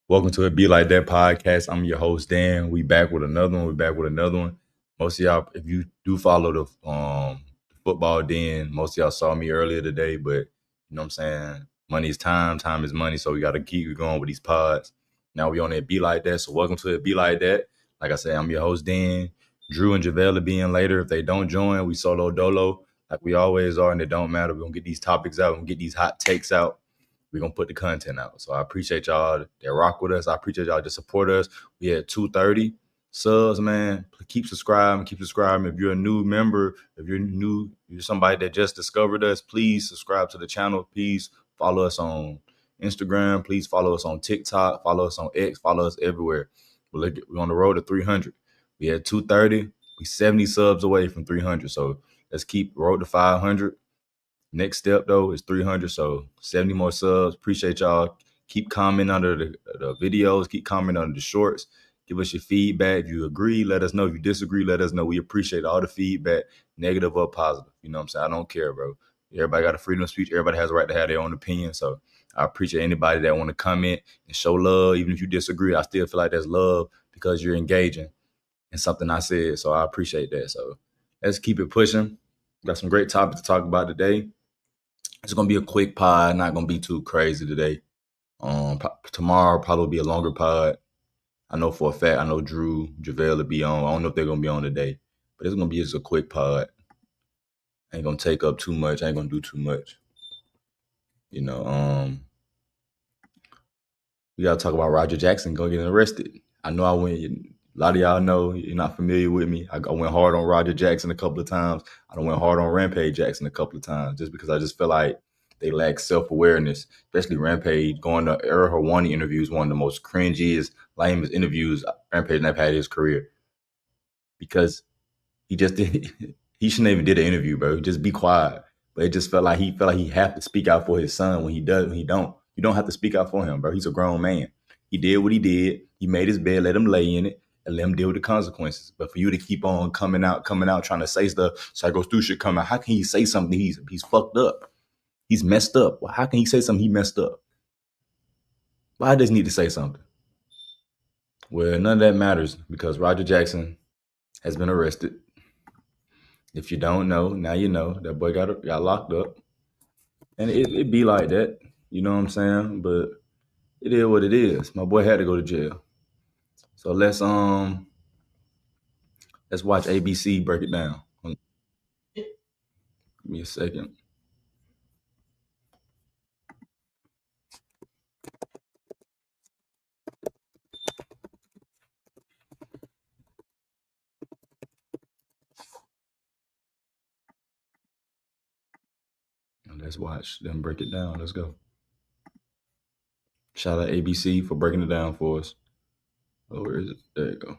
Welcome to a Be Like That podcast. I'm your host, Dan. We back with another one. Most of y'all, if you do follow the football den, most of y'all saw me earlier today, but you know what I'm saying? Money is time is money, so we got to keep going with these pods. Now we on it Be Like That, so welcome to it Be Like That. Like I said, I'm your host, Dan. Drew and JaVale will be in later. If they don't join, we solo dolo like we always are, and it don't matter. We're going to get these topics out. We're going to get these hot takes out. We're going to put the content out. So I appreciate y'all that rock with us. I appreciate y'all to support us. We had 230 subs, man. Keep subscribing. If you're a new member, if you're somebody that just discovered us, please subscribe to the channel. Please follow us on Instagram. Please follow us on TikTok. Follow us on X. Follow us everywhere. We're on the road to 300. We had 230. We 70 subs away from 300. So let's keep road to 500. Next step, though, is 300, so 70 more subs. Appreciate y'all. Keep commenting under the videos. Keep commenting under the shorts. Give us your feedback. If you agree, let us know. If you disagree, let us know. We appreciate all the feedback, negative or positive. You know what I'm saying? I don't care, bro. Everybody got a freedom of speech. Everybody has a right to have their own opinion, so I appreciate anybody that want to comment and show love. Even if you disagree, I still feel like there's love because you're engaging in something I said, so I appreciate that. So let's keep it pushing. Got some great topics to talk about today. It's going to be a quick pod, not going to be too crazy today. Tomorrow probably will be a longer pod. I know for a fact, I know Drew, JaVale will be on. I don't know if they're going to be on today, but it's going to be just a quick pod. Ain't going to take up too much. I ain't going to do too much. You know, we got to talk about Roger Jackson going getting arrested. I know a lot of y'all know you're not familiar with me. I went hard on Roger Jackson a couple of times. I went hard on Rampage Jackson a couple of times just because I just feel like they lack self-awareness, especially Rampage. Going to Errol Hawani interviews, one of the most cringiest, lamest interviews Rampage ever had in his career. Because he just did, he shouldn't even did an interview, bro. Just be quiet. But it just felt like he have to speak out for his son when he don't. You don't have to speak out for him, bro. He's a grown man. He did what he did. He made his bed, let him lay in it, and let him deal with the consequences. But for you to keep on coming out, trying to say stuff, Psycho Stu should come out. How can he say something? He's fucked up. He's messed up. Well, how can he say something he messed up? Why does he need to say something? Well, none of that matters because Roger Jackson has been arrested. If you don't know, now you know. That boy got locked up. And it be like that. You know what I'm saying? But it is what it is. My boy had to go to jail. So let's watch ABC break it down. Give me a second. Let's watch them break it down. Let's go. Shout out ABC for breaking it down for us. Oh, where is it? There you go.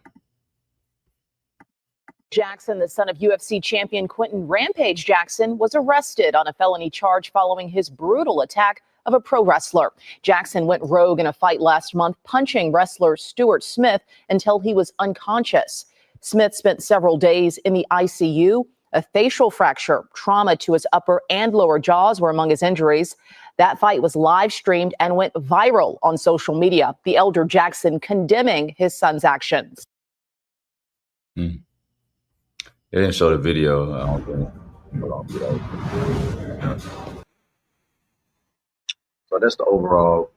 Jackson, the son of UFC champion Quentin Rampage Jackson, was arrested on a felony charge following his brutal attack of a pro wrestler. Jackson went rogue in a fight last month, punching wrestler Stuart Smith until he was unconscious. Smith spent several days in the ICU. A facial fracture, trauma to his upper and lower jaws were among his injuries. That fight was live streamed and went viral on social media. The elder Jackson condemning his son's actions. They didn't show the video. I don't think. So that's the overall.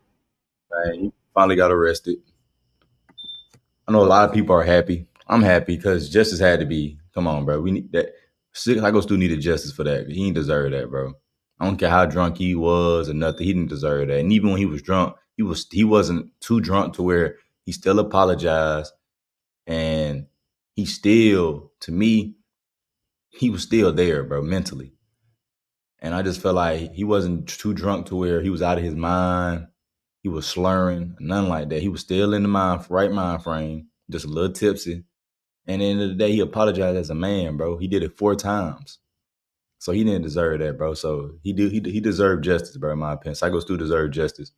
Man, he finally got arrested. I know a lot of people are happy. I'm happy because justice had to be. Come on, bro. We need that. Psycho Stu needed justice for that. He didn't deserve that, bro. I don't care how drunk he was or nothing. He didn't deserve that. And even when he was drunk, he wasn't too drunk to where he still apologized. And he still, to me, he was still there, bro, mentally. And I just felt like he wasn't too drunk to where he was out of his mind. He was slurring, nothing like that. He was still in the right mind frame, just a little tipsy. And at the end of the day, he apologized as a man, bro. He did it 4 times. So he didn't deserve that, bro. So he deserved justice, bro, in my opinion. Psycho Stu deserved justice.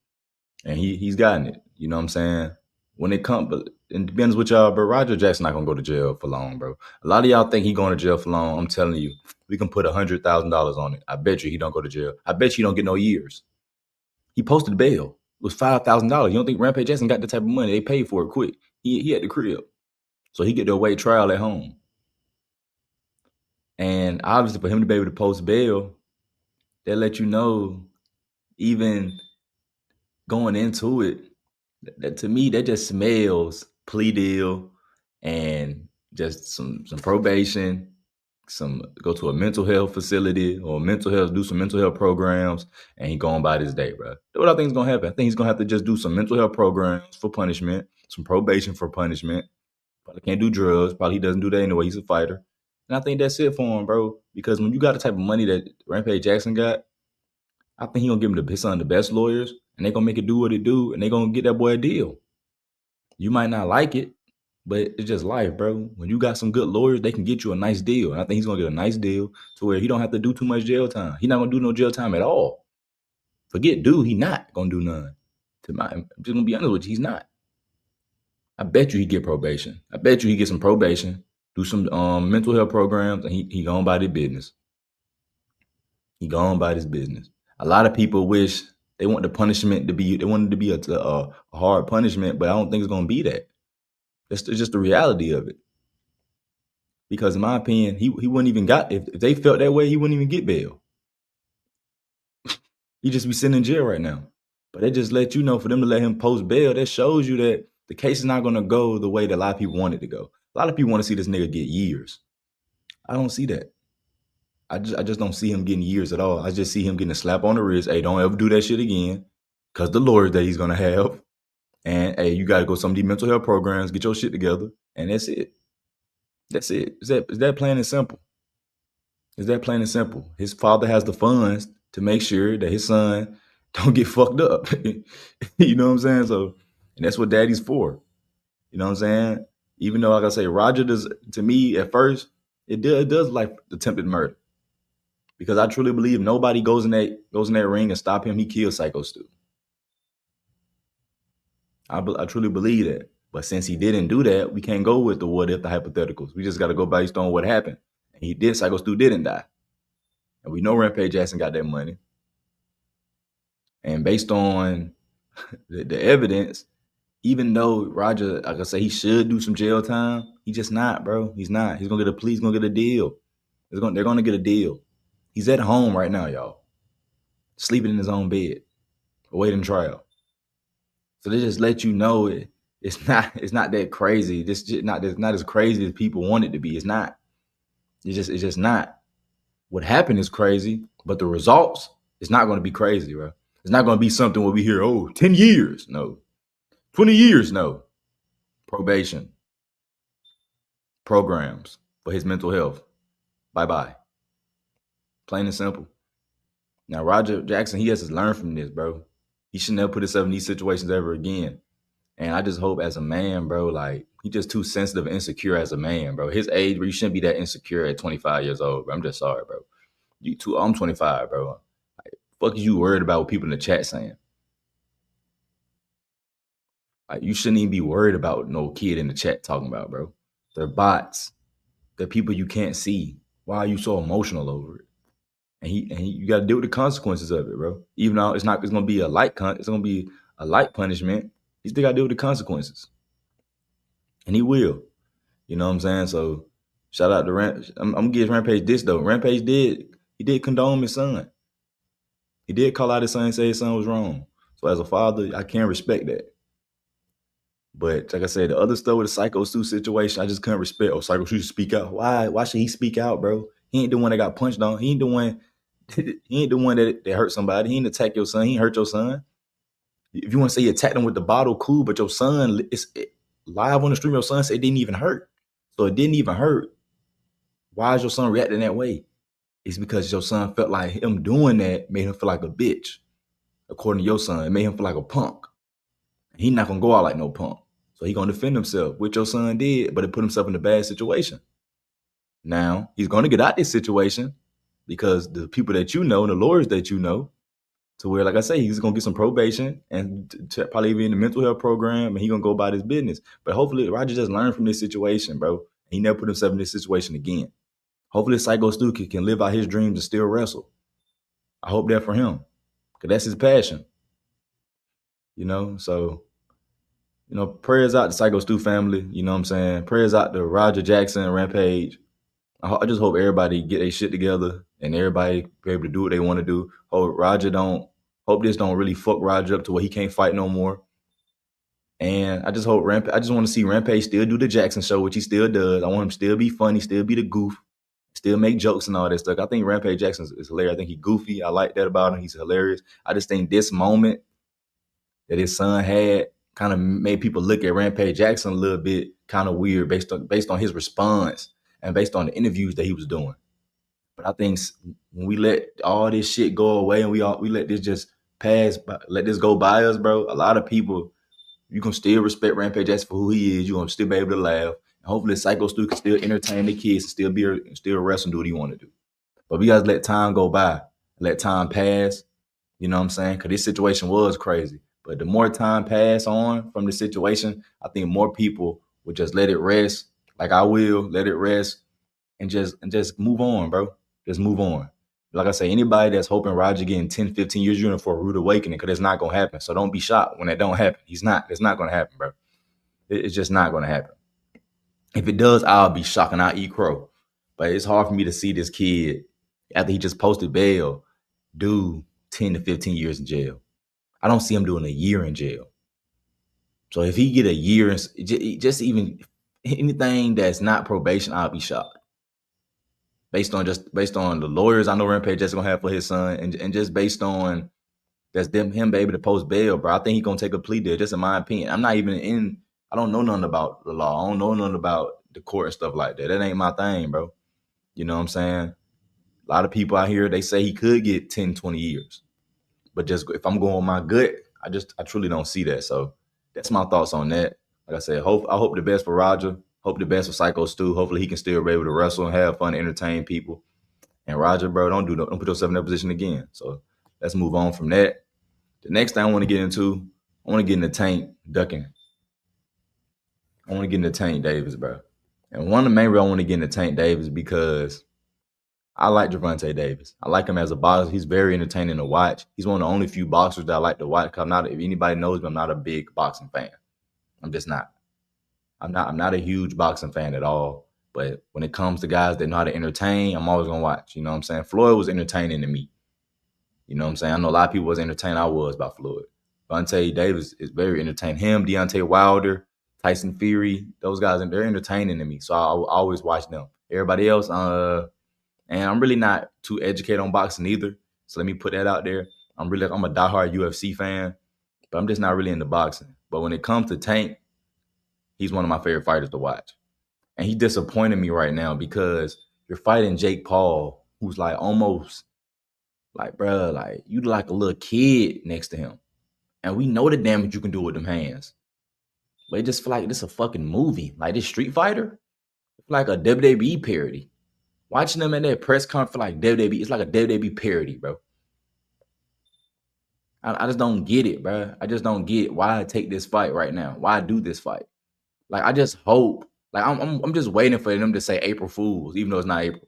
And he's gotten it. You know what I'm saying? When it comes, but it depends with y'all, bro. Roger Jackson not gonna go to jail for long, bro. A lot of y'all think he going to jail for long. I'm telling you, we can put $100,000 on it. I bet you he don't go to jail. I bet you don't get no years. He posted bail. was $5,000. You don't think Rampage Jackson got the type of money? They paid for it quick. He had the crib. So he get to await trial at home. And obviously for him to be able to post bail, that let you know, even going into it, that to me, that just smells plea deal and just some probation, go to a mental health facility or do some mental health programs, and he going by this day, bro. That's what I think is gonna happen. I think he's gonna have to just do some mental health programs for punishment, some probation for punishment. Probably can't do drugs. Probably he doesn't do that anyway. He's a fighter. And I think that's it for him, bro. Because when you got the type of money that Rampage Jackson got, I think he gonna give him his son the best lawyers, and they gonna make it do what it do, and they gonna get that boy a deal. You might not like it, but it's just life, bro. When you got some good lawyers, they can get you a nice deal. And I think he's gonna get a nice deal to where he don't have to do too much jail time. He's not gonna do no jail time at all. Forget dude, he not gonna do none. I'm just gonna be honest with you, he's not. I bet you he get probation. I bet you he get some probation, do some mental health programs, and he gone by his business. He gone by his business. A lot of people wish they want the punishment to be, they wanted to be a hard punishment, but I don't think it's gonna be that. That's just the reality of it. Because in my opinion, he wouldn't even got, if they felt that way, he wouldn't even get bail. He'd just be sitting in jail right now. But they just let you know, for them to let him post bail, that shows you that the case is not going to go the way that a lot of people want it to go. A lot of people want to see this nigga get years. I don't see that. I just don't see him getting years at all. I just see him getting a slap on the wrist. Hey, don't ever do that shit again, because the lawyers that he's going to have. And hey, you got to go some of these mental health programs, get your shit together. And that's it. That's it. Is that plain and simple? Is that plain and simple? His father has the funds to make sure that his son don't get fucked up. You know what I'm saying? So, and that's what daddy's for. You know what I'm saying? Even though, like I say, Roger does, to me, at first, it does like attempted murder. Because I truly believe nobody goes in that ring and stop him, he kills Psycho Stu. I truly believe that. But since he didn't do that, we can't go with the what if, the hypotheticals. We just got to go based on what happened. And he did. Psycho Stu didn't die. And we know Rampage Jackson got that money. And based on the evidence, even though Roger, like I say, he should do some jail time, he just not, bro. He's not. He's gonna get a plea. He's gonna get a deal. They're gonna get a deal. He's at home right now, y'all, sleeping in his own bed, awaiting trial. So they just let you know it's not that crazy. This not as crazy as people want it to be. It's not. It's just not. What happened is crazy, but the results, it's not going to be crazy, bro. It's not going to be something where we hear, 10 years, no. 20 years, no. Probation. Programs for his mental health. Bye-bye. Plain and simple. Now, Roger Jackson, he has to learn from this, bro. He should never put himself in these situations ever again. And I just hope as a man, bro, like, he's just too sensitive and insecure as a man, bro. His age, bro, you shouldn't be that insecure at 25 years old, bro. I'm just sorry, bro. I'm 25, bro. Like, fuck is you worried about what people in the chat saying? Like, you shouldn't even be worried about no kid in the chat talking about, bro. They're bots. They're people you can't see. Why are you so emotional over it? And you got to deal with the consequences of it, bro. Even though it's gonna be a light punishment. You still got to deal with the consequences, and he will. You know what I'm saying? So shout out to Rampage. I'm gonna give Rampage this though. Rampage did condone his son. He did call out his son and say his son was wrong. So as a father, I can respect that. But like I said, the other stuff with the Psycho Stu situation, I just couldn't respect. Psycho Stu should speak out. Why should he speak out, bro? He ain't the one that got punched on. He ain't the one that hurt somebody. He ain't attack your son. He ain't hurt your son. If you want to say you attacked him with the bottle, cool. But your son, live on the stream, your son said it didn't even hurt. So it didn't even hurt. Why is your son reacting that way? It's because your son felt like him doing that made him feel like a bitch. According to your son, it made him feel like a punk. He not going to go out like no punk. So he going to defend himself, which your son did, but it put himself in a bad situation. Now, he's going to get out this situation because the people that you know, the lawyers that you know, to where, like I say, he's going to get some probation and probably be in the mental health program, and he's going to go about his business. But hopefully, Roger just learned from this situation, bro. He never put himself in this situation again. Hopefully, Psycho Stu can live out his dreams and still wrestle. I hope that for him, because that's his passion. So, prayers out to Psycho Stu family, you know what I'm saying? Prayers out to Roger Jackson, Rampage. I just hope everybody get their shit together and everybody be able to do what they want to do. Hope this don't really fuck Roger up to where he can't fight no more. And I just want to see Rampage still do the Jackson show, which he still does. I want him to still be funny, still be the goof, still make jokes and all that stuff. I think Rampage Jackson is hilarious. I think he's goofy. I like that about him. He's hilarious. I just think this moment that his son had kind of made people look at Rampage Jackson a little bit kind of weird based on his response and based on the interviews that he was doing. But I think when we let all this shit go away and we let this just let this go by us, bro, a lot of people, you can still respect Rampage Jackson for who he is. You're going to still be able to laugh. And hopefully Psycho Stu can still entertain the kids and still wrestle and do what he want to do. But we got to let time go by, let time pass. You know what I'm saying? Because this situation was crazy. But the more time pass on from the situation, I think more people would just let it rest. Like I will let it rest and just move on, bro. Just move on. Like I say, anybody that's hoping Roger getting 10, 15 years unit for a rude awakening, because it's not going to happen. So don't be shocked when that don't happen. It's not going to happen, bro. It's just not going to happen. If it does, I'll be shocked and I'll eat crow. But it's hard for me to see this kid, after he just posted bail, do 10 to 15 years in jail. I don't see him doing a year in jail. So if he get a year, just even anything that's not probation, I'll be shocked. Based on the lawyers I know Rampage just gonna have for his son, and just based on him be able to post bail, bro. I think he's gonna take a plea deal, just in my opinion. I don't know nothing about the law. I don't know nothing about the court and stuff like that. That ain't my thing, bro. You know what I'm saying? A lot of people out here, they say he could get 10, 20 years. But just if I'm going my gut, I truly don't see that. So that's my thoughts on that. Like I said, I hope the best for Roger. Hope the best for Psycho Stu. Hopefully he can still be able to wrestle and have fun, entertain people. And Roger, bro, don't put yourself in that position again. So let's move on from that. The next thing I want to get into Tank ducking. I want to get into Tank Davis, bro. And one of the main reasons I want to get into Tank Davis because I like Gervonta Davis. I like him as a boxer. He's very entertaining to watch. He's one of the only few boxers that I like to watch. Cause if anybody knows me, I'm not a big boxing fan. I'm just not. I'm not a huge boxing fan at all. But when it comes to guys that know how to entertain, I'm always gonna watch. You know what I'm saying? Floyd was entertaining to me. You know what I'm saying? I know a lot of people was entertained. I was by Floyd. Gervonta Davis is very entertaining. Him, Deontay Wilder, Tyson Fury, those guys, and they're entertaining to me. So I always watch them. Everybody else, and I'm really not too educated on boxing either. So let me put that out there. I'm a diehard UFC fan, but I'm just not really into boxing. But when it comes to Tank, he's one of my favorite fighters to watch. And he disappointed me right now because you're fighting Jake Paul, who's like almost like, bro, like you like a little kid next to him. And we know the damage you can do with them hands. But it just feel like this a fucking movie. Like this Street Fighter, it's like a WWE parody. Watching them in that press conference like WWE, it's like a WWE parody, bro. I just don't get it, bro. I just don't get why I take this fight right now. Why I do this fight. Like I just hope, like I'm just waiting for them to say April Fools, even though it's not April.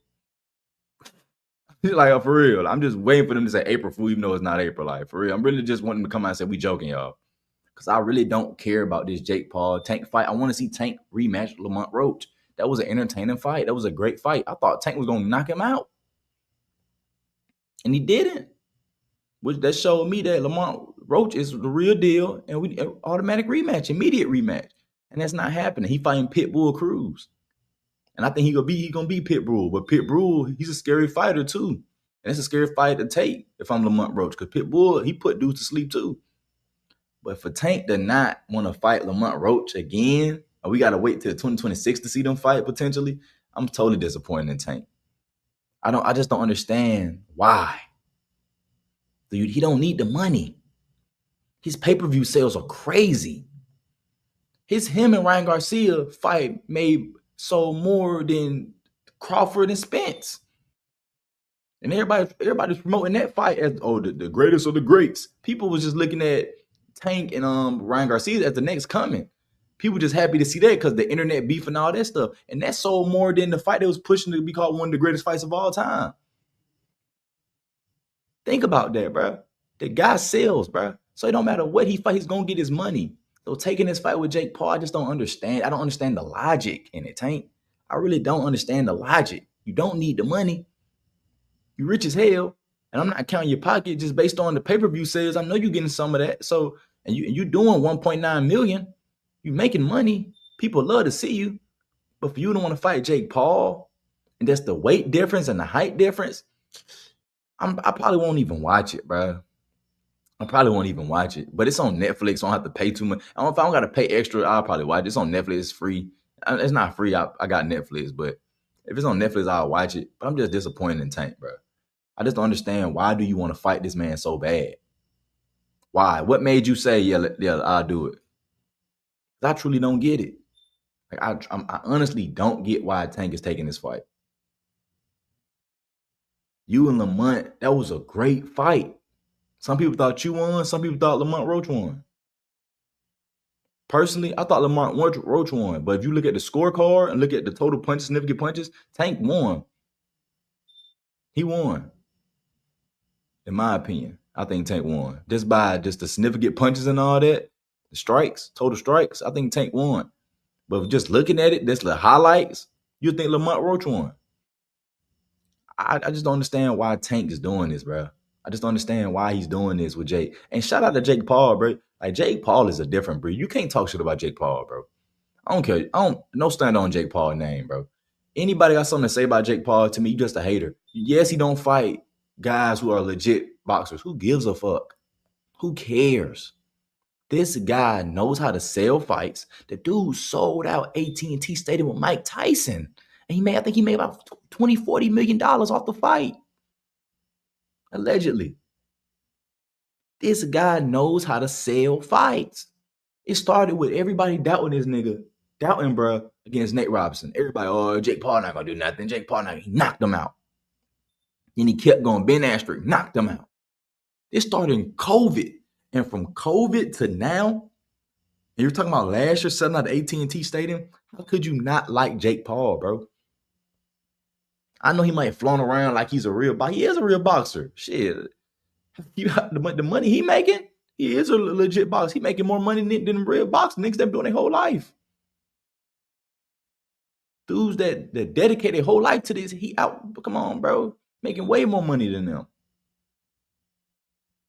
Like for real, I'm just waiting for them to say April Fool, even though it's not April. Like for real, I'm really just wanting to come out and say we joking, y'all, because I really don't care about this Jake Paul Tank fight. I want to see Tank rematch Lamont Roach. That was an entertaining fight. That was a great fight. I thought Tank was gonna knock him out, and he didn't. Which that showed me that Lamont Roach is the real deal, and we automatic rematch, immediate rematch, and that's not happening. He fighting Pitbull Cruz. And I think he gonna be Pitbull. But Pitbull, he's a scary fighter too. And it's a scary fight to take if I'm Lamont Roach. Because Pitbull, he put dudes to sleep too. But for Tank to not want to fight Lamont Roach again, or we gotta wait till 2026 to see them fight potentially, I'm totally disappointed in Tank. I just don't understand why. Dude, he don't need the money. His pay-per-view sales are crazy. Him and Ryan Garcia fight sold more than Crawford and Spence. And everybody's promoting that fight as the greatest of the greats. People was just looking at Tank and Ryan Garcia as the next coming. People just happy to see that because the internet beef and all that stuff. And that sold more than the fight that was pushing to be called one of the greatest fights of all time. Think about that, bro. The guy sells, bro. So it don't matter what he fight, he's gonna get his money. So taking this fight with Jake Paul, I just don't understand. I don't understand the logic in it, Tank. I really don't understand the logic. You don't need the money. You rich as hell, and I'm not counting your pocket just based on the pay-per-view sales. I know you're getting some of that. So, and you doing 1.9 million, you making money. People love to see you, but for you to want to fight Jake Paul, and that's the weight difference and the height difference, I probably won't even watch it, bro. I probably won't even watch it, but it's on Netflix. So I don't have to pay too much. If I don't got to pay extra, I'll probably watch it. It's on Netflix. It's free. It's not free. I got Netflix, but if it's on Netflix, I'll watch it. But I'm just disappointed in Tank, bro. I just don't understand, why do you want to fight this man so bad? Why? What made you say, yeah, I'll do it? I truly don't get it. Like I honestly don't get why Tank is taking this fight. You and Lamont, that was a great fight. Some people thought you won. Some people thought Lamont Roach won. Personally, I thought Lamont Roach won. But if you look at the scorecard and look at the total punches, significant punches, Tank won. He won. In my opinion, I think Tank won. Just by just the significant punches and all that, the strikes, total strikes, I think Tank won. But just looking at it, just the highlights, you think Lamont Roach won. I just don't understand why Tank is doing this, bro. I just don't understand why he's doing this with Jake. And shout out to Jake Paul, bro. Like, Jake Paul is a different breed. You can't talk shit about Jake Paul, bro. I don't care. No stand on Jake Paul's name, bro. Anybody got something to say about Jake Paul, to me, you just a hater. Yes, he don't fight guys who are legit boxers. Who gives a fuck? Who cares? This guy knows how to sell fights. The dude sold out AT&T Stadium with Mike Tyson. And I think he made about $20-40 million off the fight. Allegedly. This guy knows how to sell fights. It started with everybody doubting this nigga. Doubting, bro, against Nate Robinson. Everybody, oh, Jake Paul not gonna do nothing. Jake Paul he knocked him out. Then he kept going. Ben Askren knocked him out. This started in COVID. And from COVID to now, and you're talking about last year selling out the AT&T Stadium, how could you not like Jake Paul, bro? I know he might have flown around like he's a real boxer. He is a real boxer. Shit. The money he making, he is a legit boxer. He making more money than real boxing niggas that been doing their whole life. Dudes that dedicate their whole life to this, come on, bro. Making way more money than them.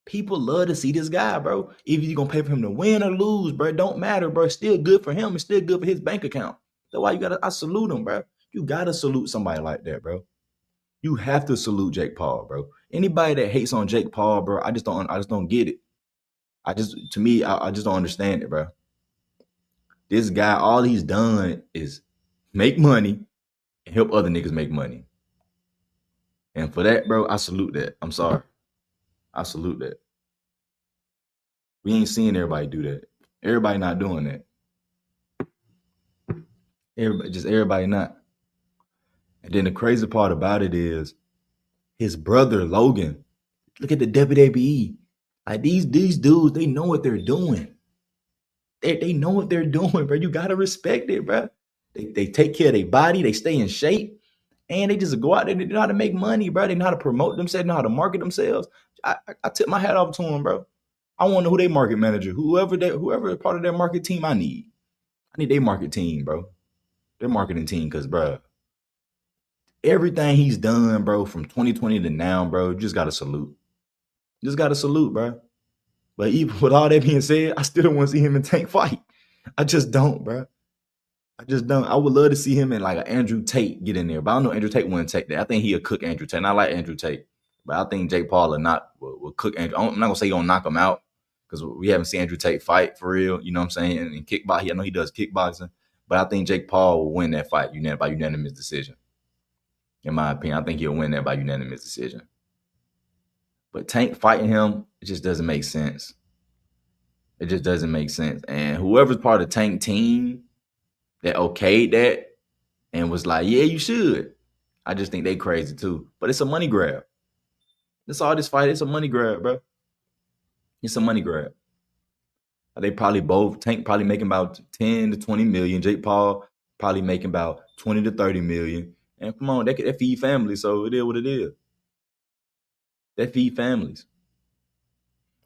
People love to see this guy, bro. If you're going to pay for him to win or lose, bro, it don't matter, bro. It's still good for him. It's still good for his bank account. That's why I salute him, bro. You got to salute somebody like that, bro. You have to salute Jake Paul, bro. Anybody that hates on Jake Paul, bro, I just don't get it. I just don't understand it, bro. This guy, all he's done is make money and help other niggas make money. And for that, bro, I salute that. I'm sorry. I salute that. We ain't seeing everybody do that. Everybody not doing that. Everybody not. And then the crazy part about it is his brother, Logan. Look at the WWE. Like, these dudes, they know what they're doing. They know what they're doing, bro. You got to respect it, bro. They take care of their body. They stay in shape. And they just go out there. They know how to make money, bro. They know how to promote themselves. They know how to market themselves. I tip my hat off to them, bro. I want to know who they market manager. Whoever part of their market team I need. I need their market team, bro. Their marketing team, because, bro, everything he's done, bro, from 2020 to now, bro, just got to salute. Just got to salute, bro. But even with all that being said, I still don't want to see him in Tank fight. I just don't, bro. I just don't. I would love to see him and like an Andrew Tate get in there, but I don't know Andrew Tate wouldn't take that. I think he'll cook Andrew Tate. And I like Andrew Tate, but I think Jake Paul will cook Andrew. I'm not gonna say he's gonna knock him out because we haven't seen Andrew Tate fight for real. You know what I'm saying? And kickboxing, I know he does kickboxing, but I think Jake Paul will win that fight by unanimous decision. In my opinion, I think he'll win that by unanimous decision. But Tank fighting him, it just doesn't make sense. It just doesn't make sense. And whoever's part of the Tank team that okayed that and was like, yeah, you should. I just think they crazy too. But it's a money grab. That's all this fight. It's a money grab, bro. It's a money grab. They probably both, Tank probably making about 10 to 20 million. Jake Paul probably making about 20 to 30 million. And come on, that feed families. So it is what it is. That feed families.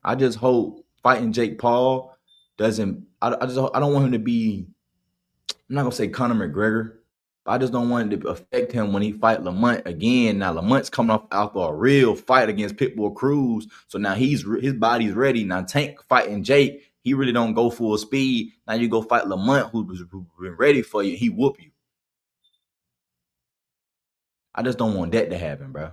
I just hope fighting Jake Paul doesn't. I don't want him to be. I'm not gonna say Conor McGregor, but I just don't want it to affect him when he fight Lamont again. Now Lamont's coming off after a real fight against Pitbull Cruz, so now his body's ready. Now Tank fighting Jake, he really don't go full speed. Now you go fight Lamont, who's been ready for you, he whoop you. I just don't want that to happen, bro.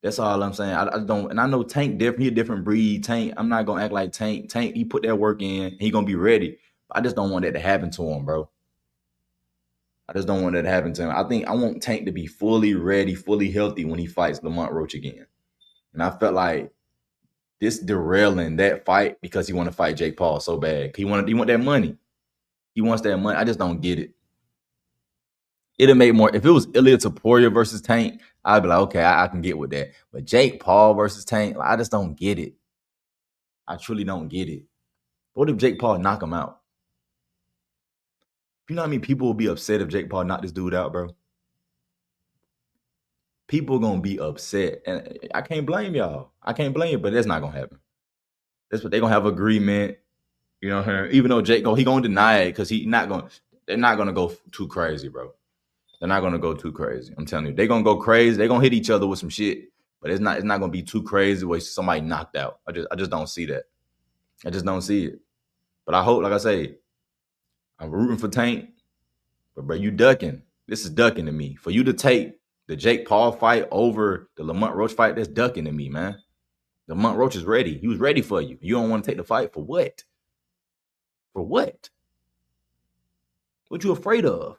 That's all I'm saying. I don't, and I know Tank different. He a different breed. Tank, I'm not gonna act like Tank. Tank, he put that work in. He gonna be ready. I just don't want that to happen to him, bro. I just don't want that to happen to him. I want Tank to be fully ready, fully healthy when he fights Lamont Roach again. And I felt like this derailing that fight because he want to fight Jake Paul so bad. He want that money. He wants that money. I just don't get it. It'll make more. If it was Ilya Taporia versus Tank, I'd be like, okay, I can get with that. But Jake Paul versus Tank, like, I just don't get it. I truly don't get it. What if Jake Paul knock him out? You know how many people will be upset if Jake Paul knocked this dude out, bro? People gonna be upset, and I can't blame y'all. I can't blame you, but that's not gonna happen. That's what they're gonna have agreement. You know, even though Jake he gonna deny it because they're not gonna go too crazy, bro. They're not gonna go too crazy. I'm telling you, they're gonna go crazy. They're gonna hit each other with some shit, but it's not gonna be too crazy where somebody knocked out. I just don't see that. I just don't see it. But I hope, like I say, I'm rooting for Tank, but bro, you ducking. This is ducking to me. For you to take the Jake Paul fight over the Lamont Roach fight, that's ducking to me, man. Lamont Roach is ready. He was ready for you. You don't want to take the fight for what? For what? What you afraid of?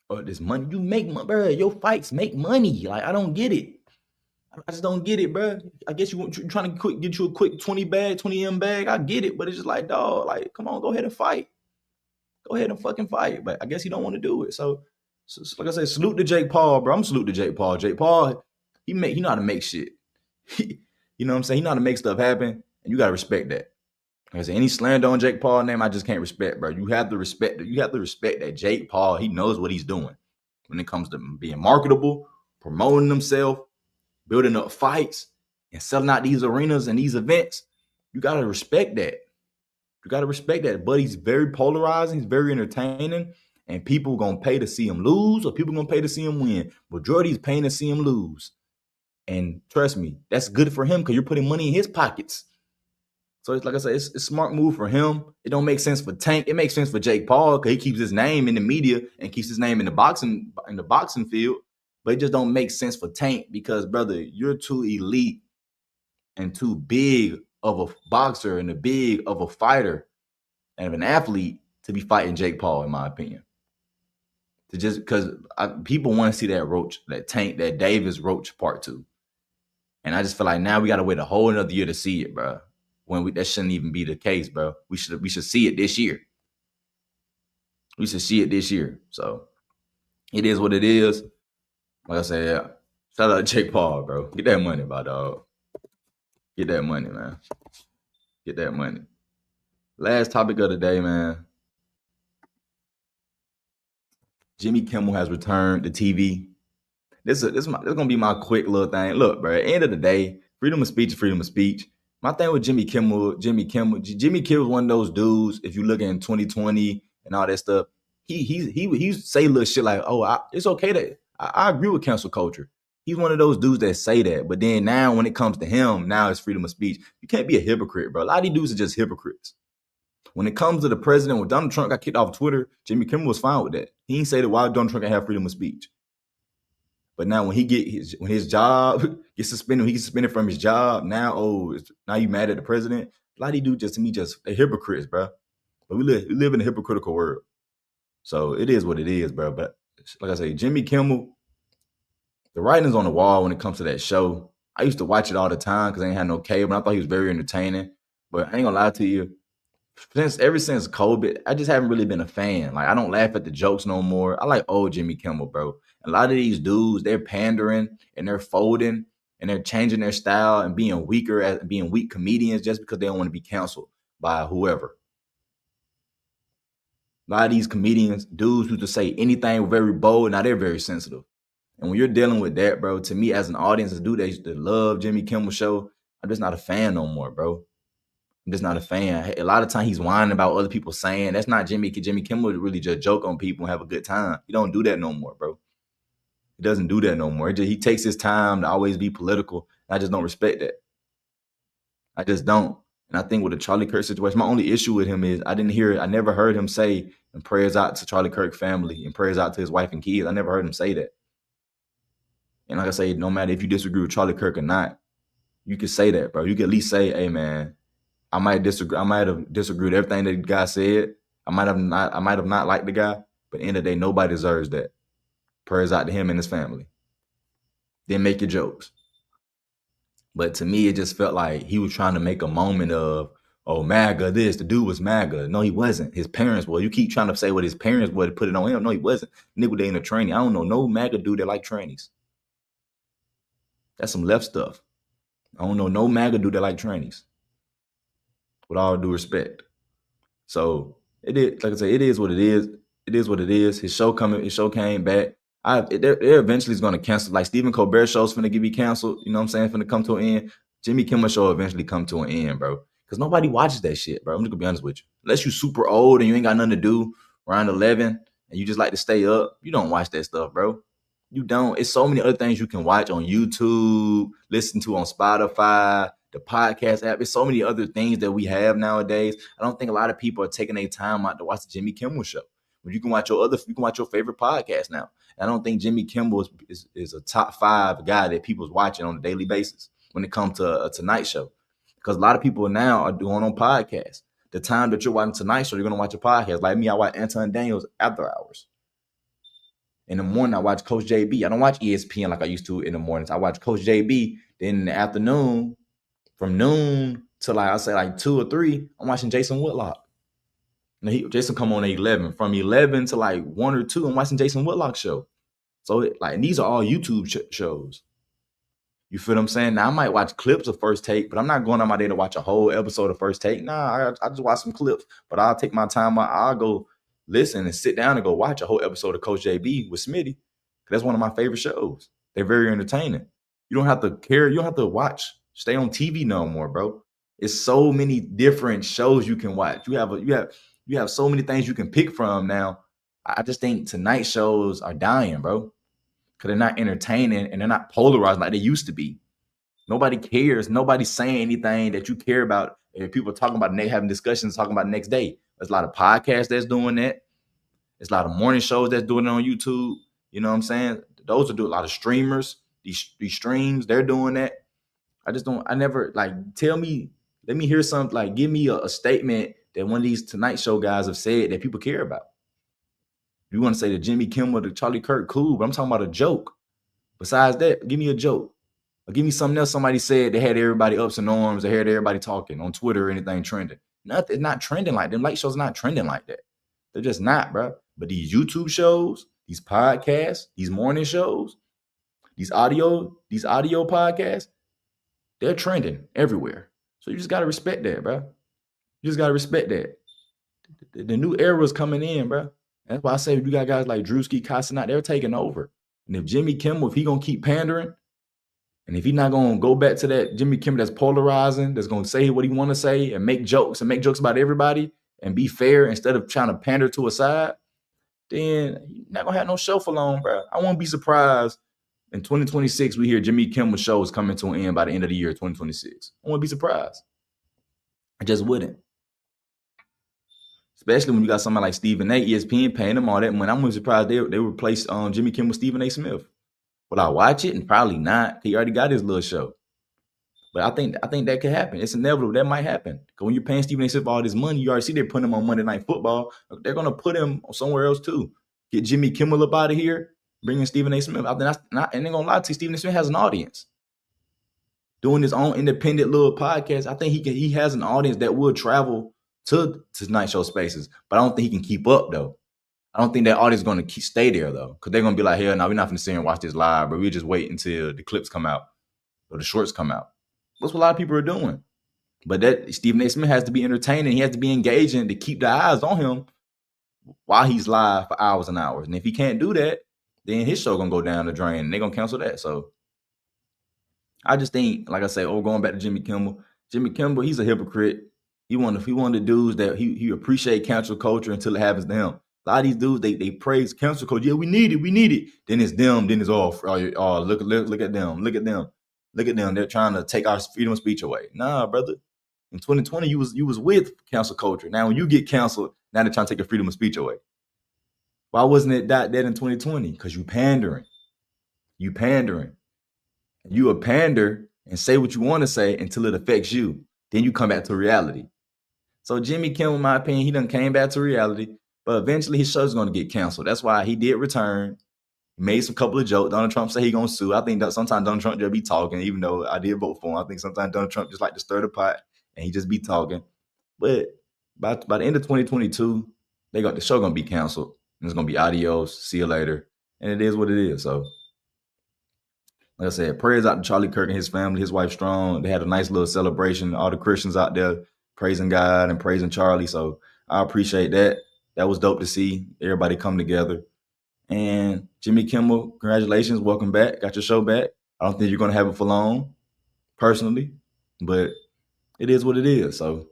Or this money? You make money, bro. Your fights make money. Like, I don't get it. I just don't get it, bro. I guess you're trying to get you a quick 20 M bag. I get it, but it's just like, dog, like, come on, go ahead and fight. Go ahead and fucking fight. But I guess he don't want to do it. So like I said, salute to Jake Paul, bro. I'm salute to Jake Paul. Jake Paul, he know how to make shit. You know what I'm saying? He know how to make stuff happen, and you gotta respect that. Like I said, any slander on Jake Paul's name, I just can't respect, bro. You have to respect that Jake Paul, he knows what he's doing when it comes to being marketable, promoting himself, building up fights, and selling out these arenas and these events. You gotta respect that. You gotta respect that. But he's very polarizing, he's very entertaining, and people gonna pay to see him lose, or people gonna pay to see him win. Majority's paying to see him lose. And trust me, that's good for him because you're putting money in his pockets. So it's like I said, it's a smart move for him. It don't make sense for Tank. It makes sense for Jake Paul because he keeps his name in the media and keeps his name in the boxing field. But it just don't make sense for Tank because, brother, you're too elite and too big of a boxer and a big of a fighter and of an athlete to be fighting Jake Paul, in my opinion. To just because people want to see that Roach, that Tank, that Davis Roach part 2. And I just feel like now we got to wait a whole another year to see it, bro. That shouldn't even be the case, bro. We should see it this year. We should see it this year. So it is what it is. Like I said, yeah. Shout out to Jake Paul, bro. Get that money, my dog. Get that money, man. Get that money. Last topic of the day, man. Jimmy Kimmel has returned to TV. This is gonna be my quick little thing. Look, bro. At the end of the day, freedom of speech is freedom of speech. My thing with Jimmy Kimmel was one of those dudes. If you look in 2020 and all that stuff, he say little shit like, "Oh, it's okay that I agree with cancel culture." He's one of those dudes that say that, but then now when it comes to him, now it's freedom of speech. You can't be a hypocrite, bro. A lot of these dudes are just hypocrites. When it comes to the president, when Donald Trump got kicked off Twitter, Jimmy Kimmel was fine with that. He didn't say that why Donald Trump can have freedom of speech. But now when his job gets suspended, he gets suspended from his job. Now, now you mad at the president? A lot of these dudes to me they're hypocrites, bro. But we live in a hypocritical world. So it is what it is, bro. But like I say, Jimmy Kimmel, the writing's on the wall when it comes to that show. I used to watch it all the time because I ain't had no cable, and I thought he was very entertaining. But I ain't gonna lie to you, ever since COVID, I just haven't really been a fan. Like, I don't laugh at the jokes no more. I like old Jimmy Kimmel, bro. A lot of these dudes, they're pandering and they're folding and they're changing their style and being weak comedians just because they don't want to be canceled by whoever. A lot of these comedians, dudes who just say anything very bold, now they're very sensitive. And when you're dealing with that, bro, to me as an audience, as a dude that love Jimmy Kimmel show, I'm just not a fan no more, bro. I'm just not a fan. A lot of time he's whining about other people saying that's not Jimmy. Jimmy Kimmel really just joke on people and have a good time. He don't do that no more, bro. He doesn't do that no more. He takes his time to always be political. I just don't respect that. I just don't. And I think with the Charlie Kirk situation, my only issue with him is I never heard him say and prayers out to Charlie Kirk family and prayers out to his wife and kids. I never heard him say that. And like I say, no matter if you disagree with Charlie Kirk or not, you can say that, bro. You can at least say, hey man, I might have disagreed with everything that the guy said. I might have not liked the guy, but at the end of the day, nobody deserves that. Prayers out to him and his family. Then make your jokes. But to me, it just felt like he was trying to make a moment of, oh, MAGA this. The dude was MAGA. No, he wasn't. His parents were. You keep trying to say what his parents were to put it on him. No, he wasn't. Nigga, they in a tranny. I don't know no MAGA dude that like trannies. That's some left stuff. I don't know no MAGA dude that like trannies. With all due respect. So it is, like I say, it is what it is. It is what it is. His show came back. They're eventually going to cancel. Like Stephen Colbert show's finna be canceled. You know what I'm saying? Finna come to an end. Jimmy Kimmel show eventually come to an end, bro. Because nobody watches that shit, bro. I'm just gonna be honest with you. Unless you super old and you ain't got nothing to do around 11 and you just like to stay up, you don't watch that stuff, bro. You don't. It's so many other things you can watch on YouTube, listen to on Spotify, the podcast app. It's so many other things that we have nowadays. I don't think a lot of people are taking their time out to watch the Jimmy Kimmel show. But you can watch your favorite podcast now. I don't think Jimmy Kimmel is a top 5 guy that people's watching on a daily basis when it comes to a Tonight Show. Because a lot of people now are doing on podcasts. The time that you're watching Tonight Show, you're going to watch a podcast. Like me, I watch Anton Daniels after hours. In the morning, I watch Coach JB. I don't watch ESPN like I used to in the mornings. I watch Coach JB. Then in the afternoon, from noon to like, I say like 2 or 3, I'm watching Jason Whitlock. Now Jason come on at 11. From 11 to like 1 or 2, I'm watching Jason Whitlock's show. So like these are all YouTube shows. You feel what I'm saying? Now I might watch clips of First Take, but I'm not going on my day to watch a whole episode of First Take. Nah, I just watch some clips, but I'll take my time. I'll go listen and sit down and go watch a whole episode of Coach JB with Smitty. That's one of my favorite shows. They're very entertaining. You don't have to care. You don't have to stay on TV no more, bro. It's so many different shows you can watch. You have so many things you can pick from now. I just think Tonight shows are dying, bro. Because they're not entertaining and they're not polarized like they used to be. Nobody cares. Nobody's saying anything that you care about. If people are talking about having discussions, talking about the next day. There's a lot of podcasts that's doing that. There's a lot of morning shows that's doing it on YouTube. You know what I'm saying? Those are doing a lot of streamers. These streams, they're doing that. Let me hear something, like give me a statement that one of these Tonight Show guys have said that people care about. You want to say the Jimmy Kimmel, the Charlie Kirk, cool, but I'm talking about a joke. Besides that, give me a joke. Or give me something else somebody said that had everybody ups and arms, that had everybody talking on Twitter or anything trending. Nothing, not trending like them. Late shows not trending like that. They're just not, bro. But these YouTube shows, these podcasts, these morning shows, these audio podcasts, they're trending everywhere. So you just got to respect that, bro. You just got to respect that. The new era is coming in, bro. That's why I say you got guys like Drewski, Casanat, they're taking over. And if Jimmy Kimmel, if he going to keep pandering, and if he's not going to go back to that Jimmy Kimmel that's polarizing, that's going to say what he want to say and make jokes about everybody and be fair instead of trying to pander to a side, then he's not going to have no show for long, bro. I won't be surprised in 2026 we hear Jimmy Kimmel show is coming to an end by the end of the year 2026. I won't be surprised. I just wouldn't. Especially when you got somebody like Stephen A, ESPN paying them all that money. I'm surprised they replaced Jimmy Kimmel with Stephen A. Smith. Will I watch it? And probably not. He already got his little show. But I think that could happen. It's inevitable. That might happen. Because when you're paying Stephen A. Smith all this money, you already see they're putting him on Monday Night Football. They're going to put him somewhere else too. Get Jimmy Kimmel up out of here. Bring in Stephen A. Smith. I think that's not, and they're going to lie to you, Stephen A. Smith has an audience. Doing his own independent little podcast, I think he has an audience that will travel to Tonight Show spaces. But I don't think he can keep up, though. I don't think that audience is going to stay there, though. Because they're going to be like, hell no, we're not going to sit here and watch this live. But we'll just wait until the clips come out or the shorts come out. That's what a lot of people are doing. But that Stephen A. Smith has to be entertaining. He has to be engaging to keep the eyes on him while he's live for hours and hours. And if he can't do that, then his show gonna go down the drain and they gonna cancel that. So I just think, like I say, going back to Jimmy Kimmel, he's a hypocrite. He one of the dudes that he appreciate cancel culture until it happens to him. A lot of these dudes they praise cancel culture. Yeah, we need it. Then it's them. Then it's look at them. They're trying to take our freedom of speech away. Nah, brother. In 2020, you was with cancel culture. Now when you get canceled, now they're trying to take your freedom of speech away. Why wasn't it that in 2020? Because you pandering. You a pander and say what you want to say until it affects you. Then you come back to reality. So Jimmy Kimmel, in my opinion, he done came back to reality, but eventually his show's going to get canceled. That's why he did return. He made some couple of jokes. Donald Trump said he going to sue. I think that sometimes Donald Trump just be talking, even though I did vote for him. I think sometimes Donald Trump just like to stir the pot and he just be talking. But by the end of 2022, the show going to be canceled. And it's going to be adios, see you later. And it is what it is. So like I said, prayers out to Charlie Kirk and his family, his wife Strong. They had a nice little celebration. All the Christians out there praising God and praising Charlie. So I appreciate that. That was dope to see everybody come together. And Jimmy Kimmel, congratulations. Welcome back. Got your show back. I don't think you're going to have it for long, personally. But it is what it is. So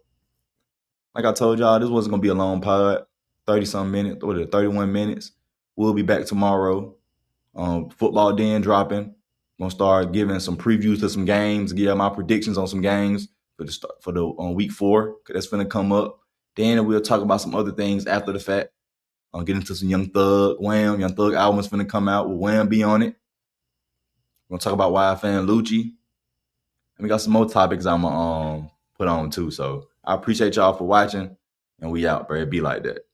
like I told y'all, this wasn't going to be a long pod. 30-some minutes. What is it? 31 minutes. We'll be back tomorrow. Football Den dropping. Gonna start giving some previews to some games, give my predictions on some games for the week 4. That's gonna come up. Then we'll talk about some other things after the fact. I'll get into some Young Thug, Wham. Young Thug album's gonna come out with Wham be on it. We're gonna talk about YFN Lucci. And we got some more topics I'm gonna put on too. So I appreciate y'all for watching, and we out, bro. It be like that.